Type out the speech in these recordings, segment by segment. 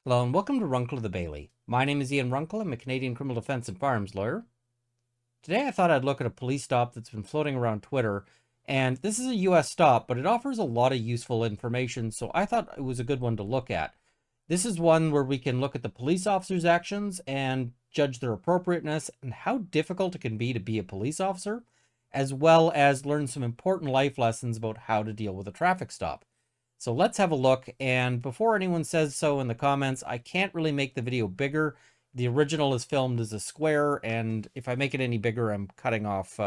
Hello and welcome to Runkle of the Bailey. My name is Ian Runkle. I'm a Canadian criminal defense and firearms lawyer. Today I thought I'd look at a police stop that's been floating around Twitter, and this is a US stop, but it offers a lot of useful information, so I thought it was a good one to look at. This is one where we can look at the police officer's actions and judge their appropriateness and how difficult it can be to be a police officer, as well as learn some important life lessons about how to deal with a traffic stop. So let's have a look. And before anyone says so in the comments, I can't really make the video bigger. The original is filmed as a square, and if I make it any bigger, I'm cutting off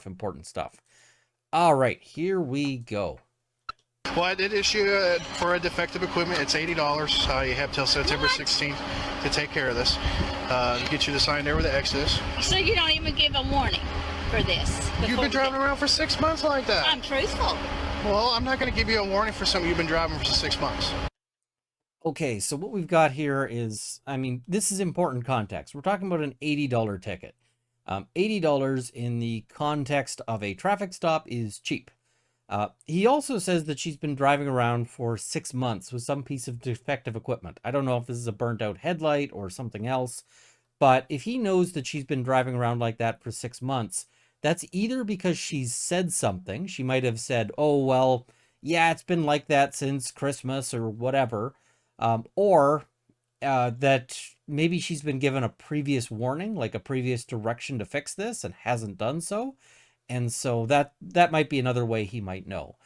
important stuff. All right, here we go. Well, I did issue for a defective equipment. It's $80. You have till September 16th to take care of this. Get you to sign there with the Exodus. So you don't even give a warning for this? You've been driving around for 6 months like that. I'm truthful. Well, I'm not going to give you a warning for something you've been driving for 6 months. Okay, so what we've got here is, this is important context. We're talking about an $80 ticket. $80 in the context of a traffic stop is cheap. He also says that she's been driving around for 6 months with some piece of defective equipment. I don't know if this is a burnt out headlight or something else, but if he knows that she's been driving around like that for 6 months, that's either because she's said something. She might have said, oh, well, yeah, it's been like that since Christmas or whatever. Or that maybe she's been given a previous warning, like a previous direction to fix this and hasn't done so. And so that might be another way he might know.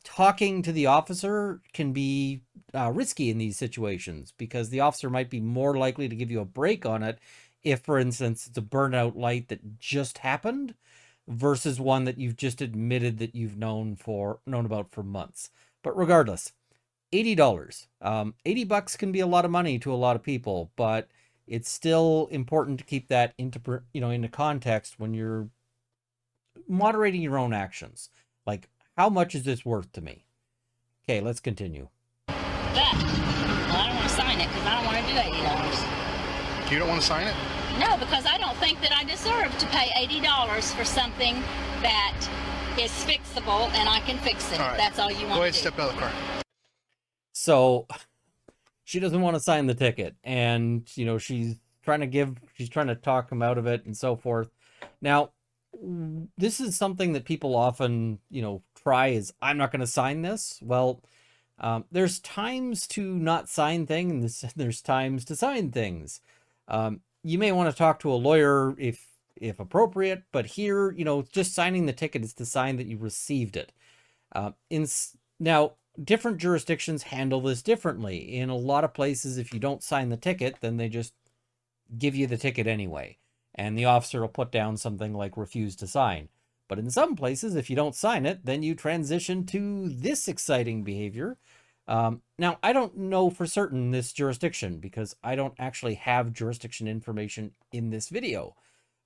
Talking to the officer can be risky in these situations because the officer might be more likely to give you a break on it if, for instance, it's a burnout light that just happened versus one that you've just admitted that you've known about for months. But regardless, $80. $80 can be a lot of money to a lot of people, but it's still important to keep that into context when you're moderating your own actions. Like, how much is this worth to me? Okay, let's continue. But, well, I don't want to sign it because I don't want to do $80. You don't want to sign it? No, because I don't think that I deserve to pay $80 for something that is fixable and I can fix it. All right. That's all you want to do. Go ahead and step out of the car. So she doesn't want to sign the ticket, and she's trying to talk him out of it and so forth. Now, this is something that people often try is, I'm not going to sign this. Well, there's times to not sign things, and there's times to sign things. You may want to talk to a lawyer if appropriate, but here, just signing the ticket is to sign that you received it. Now, different jurisdictions handle this differently. In a lot of places, if you don't sign the ticket, then they just give you the ticket anyway, and the officer will put down something like refuse to sign. But in some places, if you don't sign it, then you transition to this exciting behavior. Now, I don't know for certain this jurisdiction because I don't actually have jurisdiction information in this video.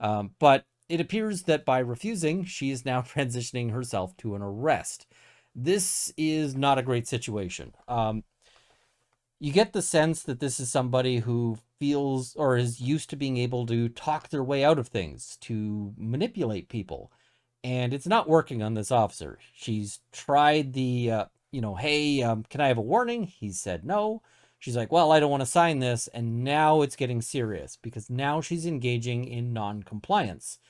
But it appears that by refusing, she is now transitioning herself to an arrest. This is not a great situation. You get the sense that this is somebody who feels or is used to being able to talk their way out of things, to manipulate people. And it's not working on this officer. She's tried the, hey, can I have a warning? He said no. She's like, well, I don't want to sign this. And now it's getting serious because now she's engaging in non-compliance.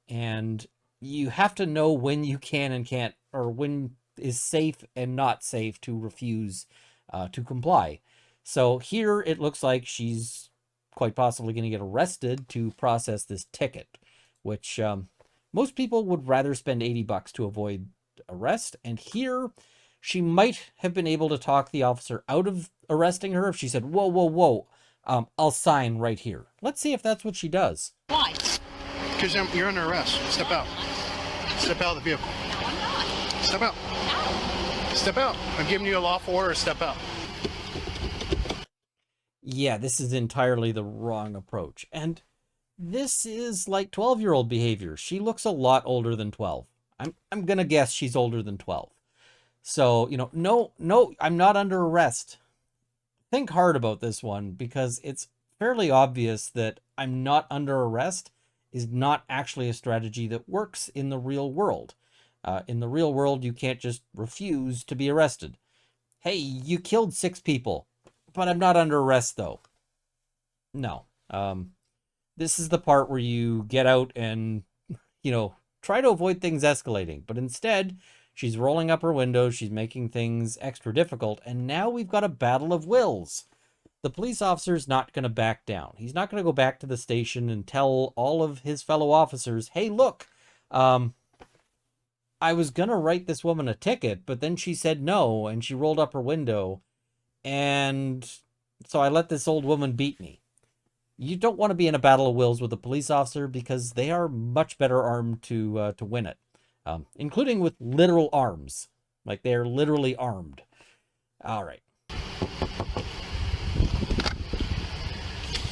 And you have to know when you can and can't, or when is safe and not safe to refuse to comply. So here it looks like she's quite possibly going to get arrested to process this ticket, which most people would rather spend $80 to avoid arrest. And here she might have been able to talk the officer out of arresting her if she said, whoa, whoa, whoa, I'll sign right here. Let's see if that's what she does. Why? Because you're under arrest. Step out. Step out of the vehicle. No, I'm not. Step out. No. Step out. I'm giving you a lawful order. Step out. Yeah, this is entirely the wrong approach. And this is like 12-year-old behavior. She looks a lot older than 12. I'm going to guess she's older than 12. So, no, I'm not under arrest. Think hard about this one because it's fairly obvious that I'm not under arrest is not actually a strategy that works in the real world. In the real world, you can't just refuse to be arrested. Hey, you killed 6 people. but I'm not under arrest, though. No. This is the part where you get out and, try to avoid things escalating. But instead, she's rolling up her window, she's making things extra difficult, and now we've got a battle of wills. The police officer's not going to back down. He's not going to go back to the station and tell all of his fellow officers, hey, look, I was going to write this woman a ticket, but then she said no, and she rolled up her window, and so I let this old woman beat me. You don't want to be in a battle of wills with a police officer because they are much better armed to win it, including with literal arms. Like, they're literally armed. All right.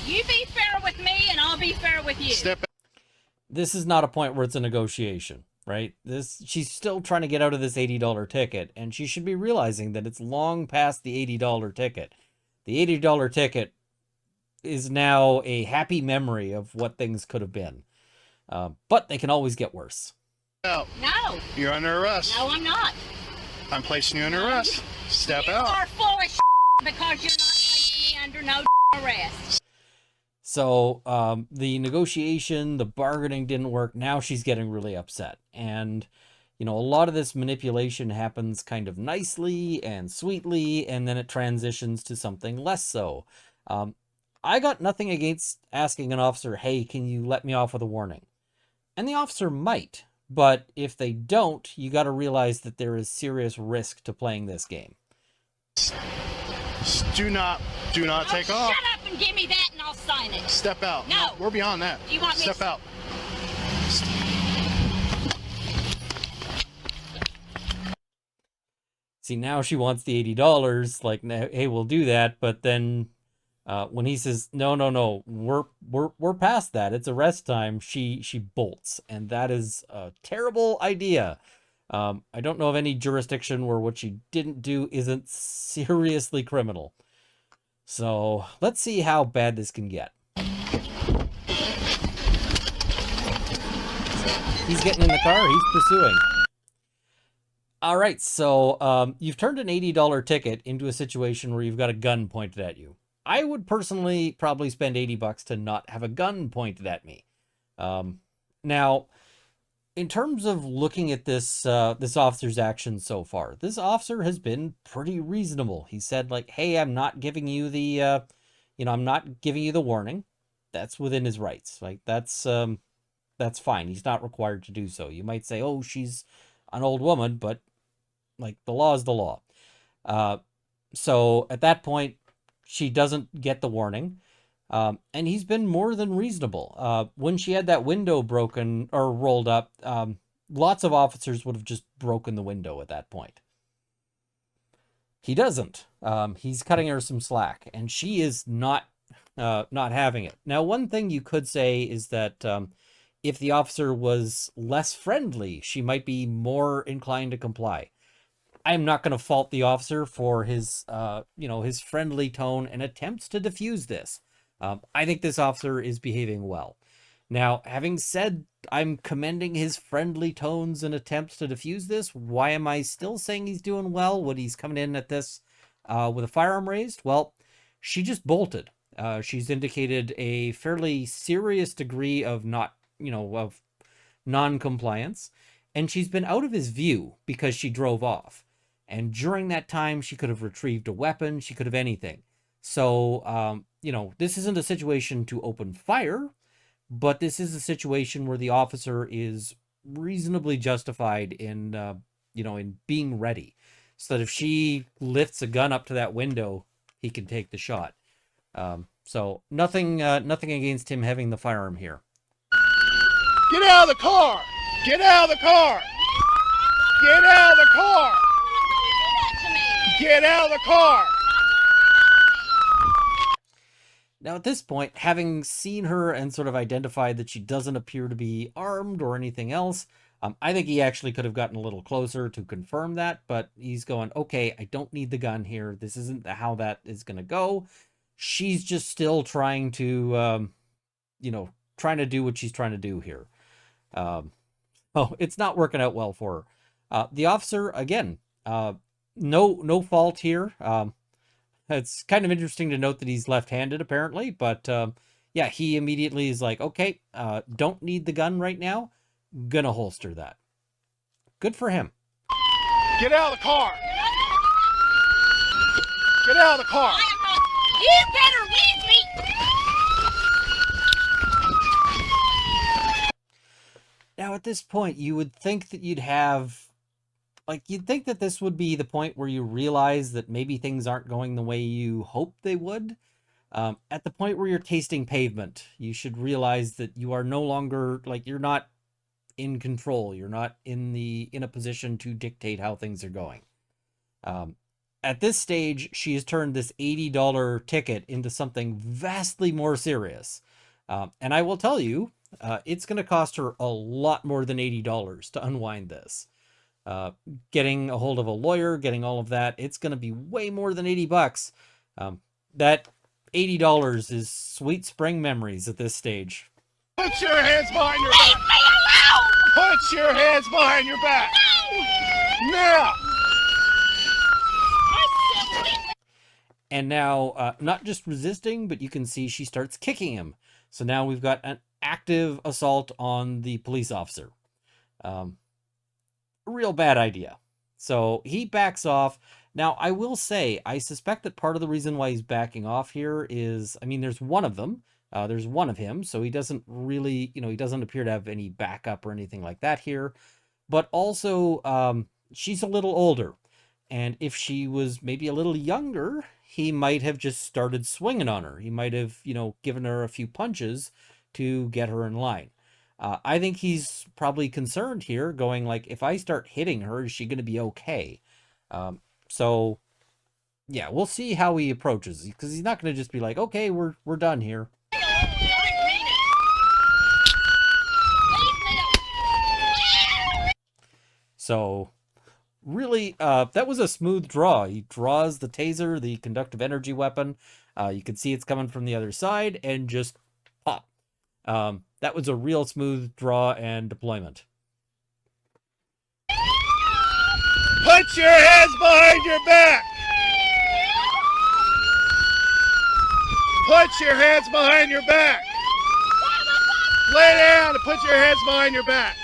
You be fair with me, and I'll be fair with you. Step back. This is not a point where it's a negotiation, right? She's still trying to get out of this $80 ticket, and she should be realizing that it's long past the $80 ticket. The $80 ticket is now a happy memory of what things could have been. But they can always get worse. Out. No. You're under arrest. No, I'm not. I'm placing you under arrest. Step You out. are full of because you're not placing me under no arrest. So the negotiation, the bargaining didn't work. Now she's getting really upset. And, a lot of this manipulation happens kind of nicely and sweetly, and then it transitions to something less so. I got nothing against asking an officer, hey, can you let me off with a warning? And the officer might, but if they don't, you got to realize that there is serious risk to playing this game. Do not take off. Shut up and give me that and I'll sign it. Step out. No. We're beyond that. You want me Step to- out. See, now she wants the $80, like, hey, we'll do that, but then when he says, no, we're past that, it's arrest time, she bolts, and that is a terrible idea. I don't know of any jurisdiction where what she didn't do isn't seriously criminal. So let's see how bad this can get. He's getting in the car, he's pursuing. All right, so you've turned an $80 ticket into a situation where you've got a gun pointed at you. I would personally probably spend $80 to not have a gun pointed at me. Now, in terms of looking at this this officer's actions so far, this officer has been pretty reasonable. He said, like, hey, I'm not giving you the, I'm not giving you the warning. That's within his rights. Like, that's fine. He's not required to do so. You might say, oh, she's an old woman, but like, the law is the law. So at that point, she doesn't get the warning. And he's been more than reasonable. When she had that window broken or rolled up, lots of officers would have just broken the window at that point. He doesn't. He's cutting her some slack, and she is not having it. Now, one thing you could say is that if the officer was less friendly, she might be more inclined to comply. I'm not going to fault the officer for his, his friendly tone and attempts to diffuse this. I think this officer is behaving well. Now, having said I'm commending his friendly tones and attempts to diffuse this, why am I still saying he's doing well when he's coming in at this with a firearm raised? Well, she just bolted. She's indicated a fairly serious degree of of non-compliance, and she's been out of his view because she drove off. And during that time, she could have retrieved a weapon. She could have anything. So, this isn't a situation to open fire, but this is a situation where the officer is reasonably justified in, in being ready. So that if she lifts a gun up to that window, he can take the shot. So nothing against him having the firearm here. Get out of the car! Get out of the car! Get out of the car! Get out of the car! Now, at this point, having seen her and sort of identified that she doesn't appear to be armed or anything else, I think he actually could have gotten a little closer to confirm that, but he's going, okay, I don't need the gun here. This isn't how that is going to go. She's just still trying to, trying to do what she's trying to do here. It's not working out well for her. The officer, again, no fault here. it's kind of interesting to note that he's left-handed apparently, but yeah, he immediately is like, okay, don't need the gun right now, gonna holster that. Good for him. Get out of the car. Get out of the car. You better leave me. Now, at this point, you would think that you'd think that this would be the point where you realize that maybe things aren't going the way you hoped they would. At the point where you're tasting pavement, you should realize that you are no longer, like, you're not in control. You're not in a position to dictate how things are going. At this stage, she has turned this $80 ticket into something vastly more serious. And I will tell you, it's going to cost her a lot more than $80 to unwind this. Getting a hold of a lawyer, getting all of that, it's going to be way more than $80. That $80 is sweet spring memories at this stage. Put your hands behind your back. Leave me alone. Put your hands behind your back. Now. And now, not just resisting, but you can see she starts kicking him. So now we've got an active assault on the police officer. Real bad idea. So he backs off. Now, I will say, I suspect that part of the reason why he's backing off here is, I mean, there's one of them. There's one of him, so he doesn't really, he doesn't appear to have any backup or anything like that here. But also, she's a little older. And if she was maybe a little younger, he might have just started swinging on her. He might have, given her a few punches to get her in line. I think he's probably concerned here, going like, if I start hitting her, is she going to be okay? So, yeah, we'll see how he approaches, because he's not going to just be like, okay, we're done here. So, really, that was a smooth draw. He draws the taser, the conductive energy weapon. You can see it's coming from the other side, and just pop. That was a real smooth draw and deployment. Put your hands behind your back. Put your hands behind your back. Lay down and put your hands behind your back.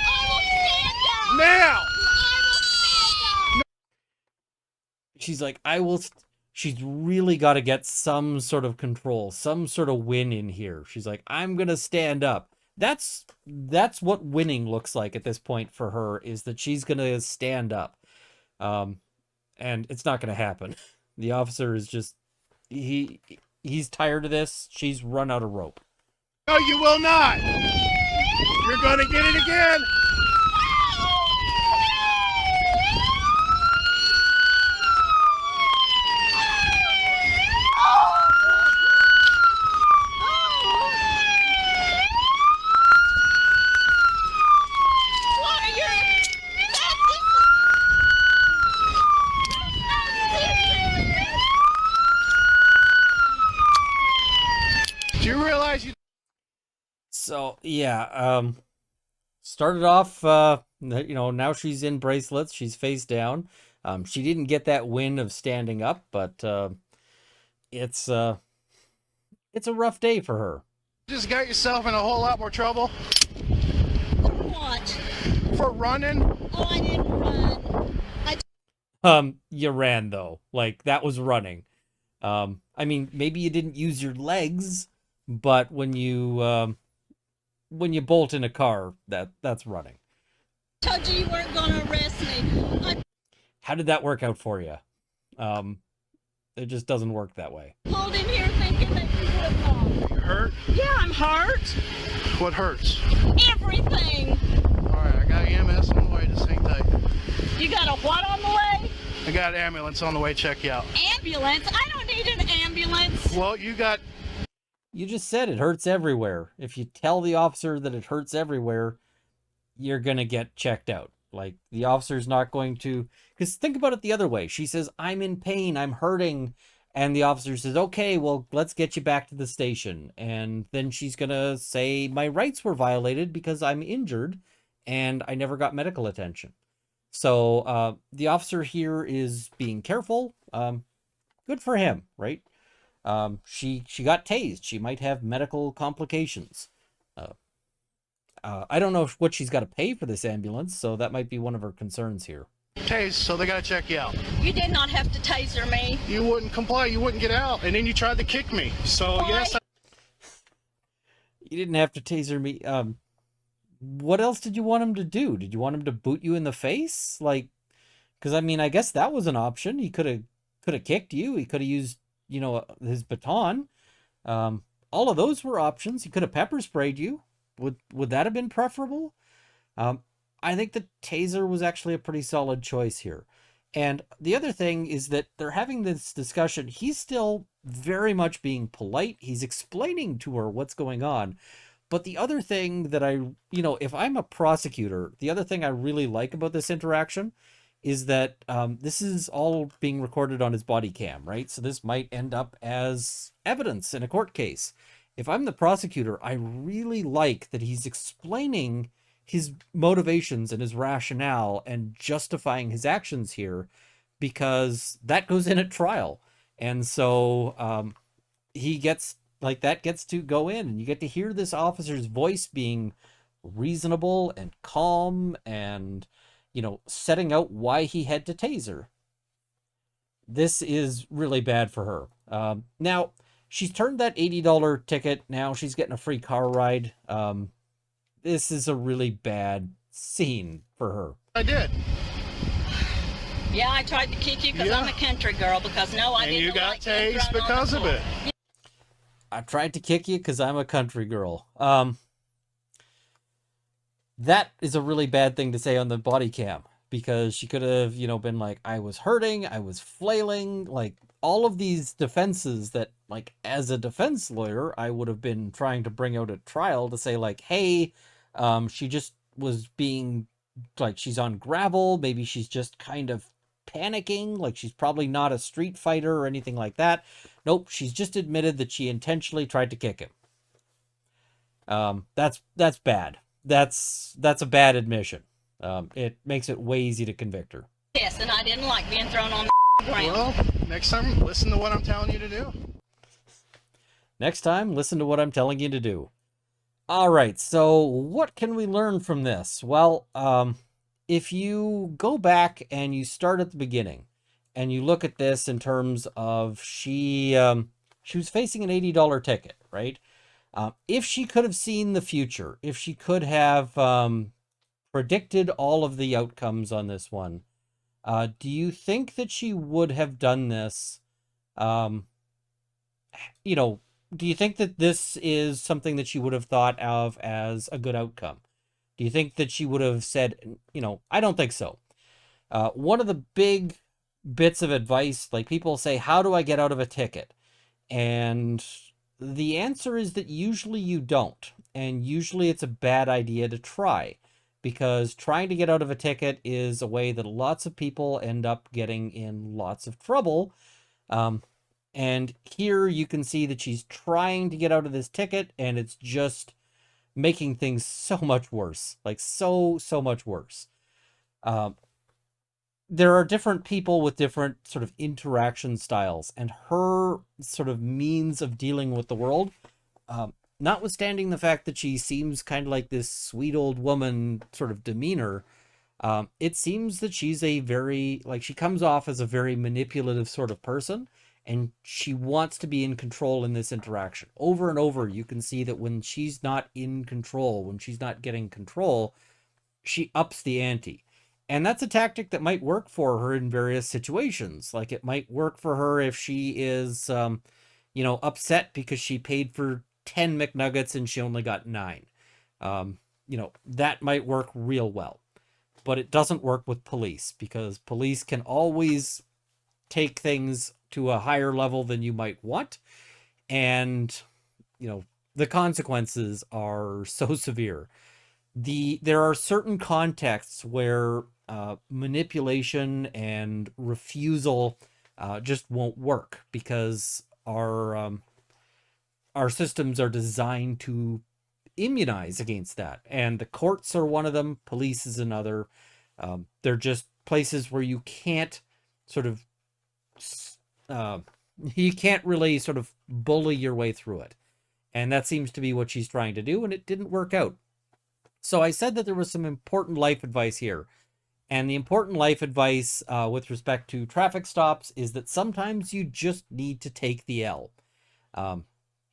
Now. She's like, she's really got to get some sort of control, some sort of win in here. She's like, I'm going to stand up. That's what winning looks like at this point for her, is that she's going to stand up. And it's not going to happen. The officer is just, he's tired of this. She's run out of rope. No, you will not. You're going to get it again. Do you realize you... So, yeah, started off, now she's in bracelets. She's face down. She didn't get that win of standing up, but it's a rough day for her. just got yourself in a whole lot more trouble? What? For running? Oh, I didn't run. You ran, though. Like, that was running. I mean, maybe you didn't use your legs, but when you bolt in a car, that's running. I told you weren't going to arrest me. How did that work out for you? It just doesn't work that way. I pulled in here thinking that you would have gone. You hurt? Yeah, I'm hurt. What hurts? Everything. Alright, I got EMS on the way, just hang tight. You got a what on the way? I got an ambulance on the way, check you out. Ambulance? I don't need an ambulance. Well, you just said it hurts everywhere. If you tell the officer that it hurts everywhere, you're gonna get checked out. Like, the officer's not going to... Because think about it the other way. She says, I'm in pain, I'm hurting. And the officer says, okay, well, let's get you back to the station. And then she's gonna say, my rights were violated because I'm injured and I never got medical attention. So the officer here is being careful. good for him, right? She got tased. She might have medical complications. Uh, I don't know what she's got to pay for this ambulance, so that might be one of her concerns here. Tase, so they gotta check you out. You did not have to taser me. You wouldn't comply, you wouldn't get out, and then you tried to kick me. So Why? yes, You didn't have to taser me. What else did you want him to do? Did you want him to boot you in the face? Like, because I mean, I guess that was an option. He could have kicked you. He could have used, his baton. All of those were options. He could have pepper sprayed you. Would that have been preferable? Um, I think the taser was actually a pretty solid choice here. And the other thing is that they're having this discussion. He's still very much being polite. He's explaining to her what's going on. But the other thing that if I'm a prosecutor, the other thing I really like about this interaction is that this is all being recorded on his body cam, right? So this might end up as evidence in a court case. If I'm the prosecutor, I really like that he's explaining his motivations and his rationale and justifying his actions here, because that goes in at trial. And so he gets that gets to go in, and you get to hear this officer's voice being reasonable and calm and setting out why he had to taser. This is really bad for her. Now she's turned that $80 ticket. Now she's getting a free car ride. This is a really bad scene for her. I did. Yeah, I tried to kick you because Yeah. I'm a country girl. Because no, I And didn't you got like being tased thrown on because the of floor. it. I tried to kick you because I'm a country girl. That is a really bad thing to say on the body cam, because she could have, been like, I was hurting, I was flailing, like all of these defenses that, like, as a defense lawyer, I would have been trying to bring out at trial to say, like, hey, she just was being, like, she's on gravel, maybe she's just kind of panicking, like she's probably not a street fighter or anything like that. Nope, she's just admitted that she intentionally tried to kick him. That's bad. That's a bad admission. It makes it way easy to convict her. Yes, and I didn't like being thrown on the ground. Well, next time, listen to what I'm telling you to do. Next time, listen to what I'm telling you to do. All right, so what can we learn from this? Well, if you go back and you start at the beginning and you look at this in terms of she was facing an $80 ticket, right? If she could have seen the future, if she could have predicted all of the outcomes on this one, do you think that she would have done this? Do you think that this is something that she would have thought of as a good outcome? Do you think that she would have said, I don't think so. One of the big bits of advice, like people say, how do I get out of a ticket? And the answer is that usually you don't. And usually it's a bad idea to try, because trying to get out of a ticket is a way that lots of people end up getting in lots of trouble. And here you can see that she's trying to get out of this ticket, and it's just making things so much worse, like so much worse. There are different people with different sort of interaction styles, and her sort of means of dealing with the world, notwithstanding the fact that she seems kind of like this sweet old woman sort of demeanor, it seems that she's she comes off as a very manipulative sort of person, and she wants to be in control in this interaction. Over and over, you can see that when she's not in control, when she's not getting control, she ups the ante. And that's a tactic that might work for her in various situations. Like it might work for her if she is, upset because she paid for 10 McNuggets and she only got 9. That might work real well. But it doesn't work with police, because police can always take things to a higher level than you might want. And, the consequences are so severe. There are certain contexts where manipulation and refusal just won't work, because our systems are designed to immunize against that, and the courts are one of them. Police is another. They're just places where you can't sort of you can't really sort of bully your way through it. And that seems to be what she's trying to do, and it didn't work out. So I said that there was some important life advice here. And the important life advice with respect to traffic stops is that sometimes you just need to take the L.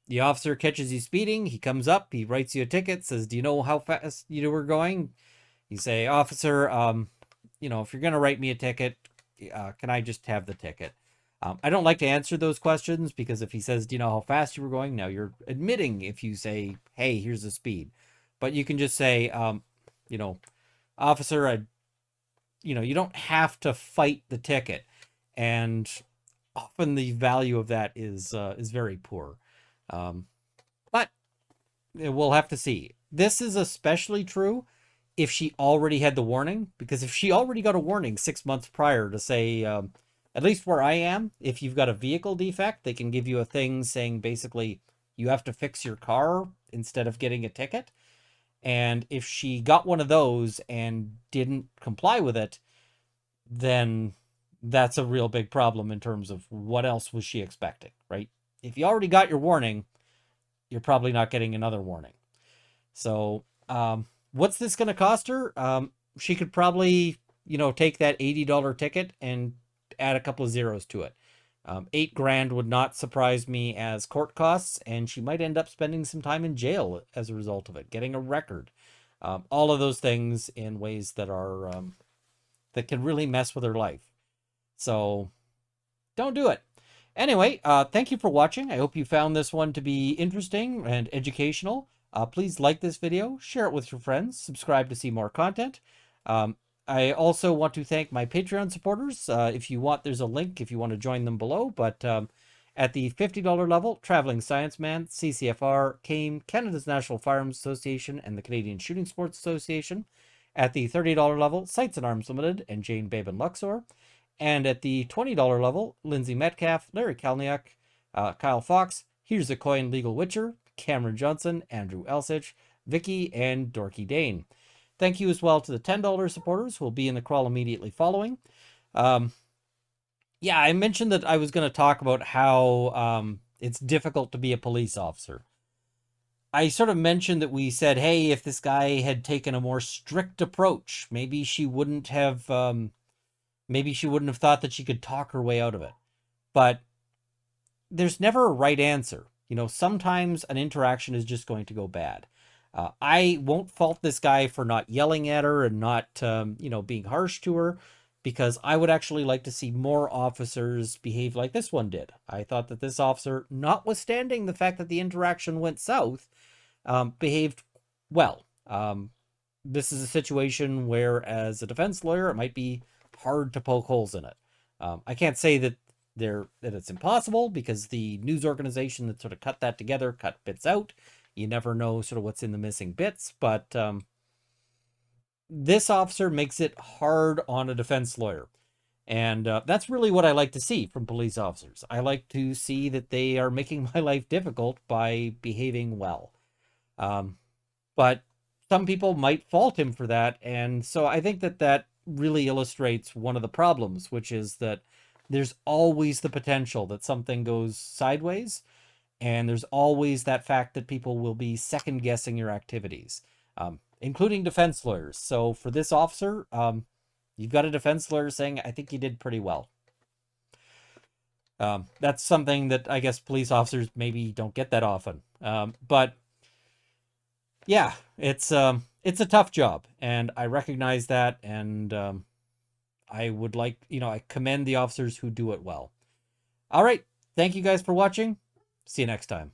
The officer catches you speeding. He comes up, he writes you a ticket, says, "Do you know how fast you were going?" You say, "Officer, if you're going to write me a ticket, can I just have the ticket?" I don't like to answer those questions because if he says, "Do you know how fast you were going?" Now you're admitting if you say, "Hey, here's the speed." But you can just say, "Officer, you don't have to fight the ticket." And often the value of that is very poor. But we'll have to see. This is especially true if she already had the warning, because if she already got a warning 6 months prior to say, at least where I am, if you've got a vehicle defect, they can give you a thing saying basically you have to fix your car instead of getting a ticket. And if she got one of those and didn't comply with it, then that's a real big problem in terms of what else was she expecting, right? If you already got your warning, you're probably not getting another warning. So, what's this going to cost her? She could probably, take that $80 ticket and add a couple of zeros to it. $8,000 would not surprise me as court costs, and she might end up spending some time in jail as a result of it, getting a record. All of those things in ways that are that can really mess with her life. So don't do it. Anyway, thank you for watching. I hope you found this one to be interesting and educational. Please like this video, share it with your friends, subscribe to see more content. I also want to thank my Patreon supporters. If you want, there's a link if you want to join them below. But at the $50 level, Traveling Science Man, CCFR, CAIM, Canada's National Firearms Association, and the Canadian Shooting Sports Association. At the $30 level, Sights and Arms Limited and Jane Babe and Luxor. And at the $20 level, Lindsay Metcalf, Larry Kalniak, Kyle Fox, Here's a Coin Legal Witcher, Cameron Johnson, Andrew Elsich, Vicky, and Dorky Dane. Thank you as well to the $10 supporters who will be in the crawl immediately following. Yeah, I mentioned that I was going to talk about how it's difficult to be a police officer. I sort of mentioned that we said, hey, if this guy had taken a more strict approach, maybe she wouldn't have thought that she could talk her way out of it. But there's never a right answer. Sometimes an interaction is just going to go bad. I won't fault this guy for not yelling at her and not, being harsh to her, because I would actually like to see more officers behave like this one did. I thought that this officer, notwithstanding the fact that the interaction went south, behaved well. This is a situation where, as a defense lawyer, it might be hard to poke holes in it. I can't say that it's impossible, because the news organization that sort of cut that together cut bits out. You never know sort of what's in the missing bits, but this officer makes it hard on a defense lawyer. And that's really what I like to see from police officers. I like to see that they are making my life difficult by behaving well. But some people might fault him for that. And so I think that really illustrates one of the problems, which is that there's always the potential that something goes sideways. And there's always that fact that people will be second guessing your activities, including defense lawyers. So for this officer, you've got a defense lawyer saying, I think you did pretty well. That's something that I guess police officers maybe don't get that often. But yeah, it's a tough job, and I recognize that. And I would like, I commend the officers who do it well. All right. Thank you guys for watching. See you next time.